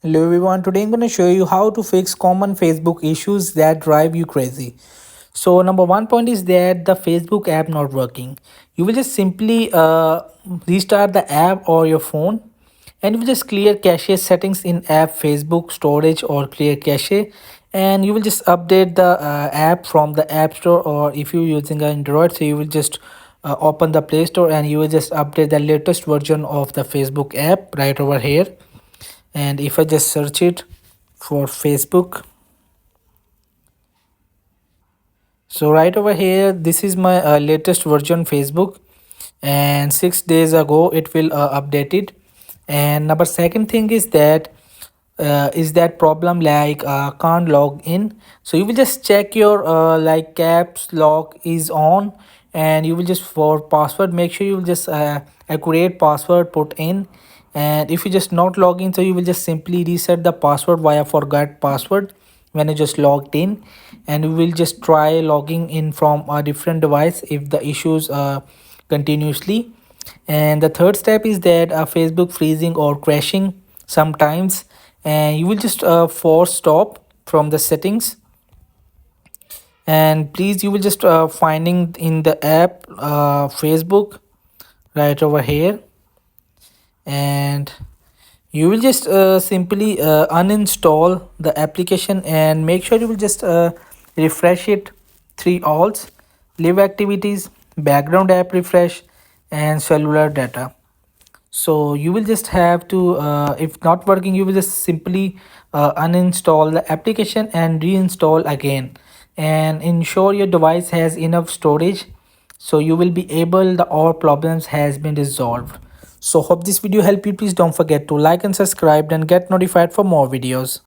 Hello everyone, today I'm going to show you how to fix common Facebook issues that drive you crazy. So number one point is that the Facebook app not working. You will just simply restart the app or your phone, and you will just clear cache settings in app Facebook storage or clear cache, and you will just update the app from the app store, or if you're using Android, so you will just open the Play Store and you will just update the latest version of the Facebook app right over here. And if I just search it for Facebook, so right over here, this is my latest version Facebook, and 6 days ago it will update it. And number second thing is that problem like can't log in. So you will just check your like caps lock is on, and you will just for password make sure you will just accurate password put in. And if you just not log in, so you will just simply reset the password via forgot password when you just logged in, and we will just try logging in from a different device if the issues continuously. And the third step is that Facebook freezing or crashing sometimes, and you will just force stop from the settings. And please, you will just finding in the app Facebook right over here, and you will just simply uninstall the application and make sure you will just refresh it three alls: live activities, background app refresh, and cellular data. So you will just have to if not working, you will just simply uninstall the application and reinstall again, and ensure your device has enough storage, so you will be able the all problems has been resolved. So hope this video helped you. Please don't forget to like and subscribe and get notified for more videos.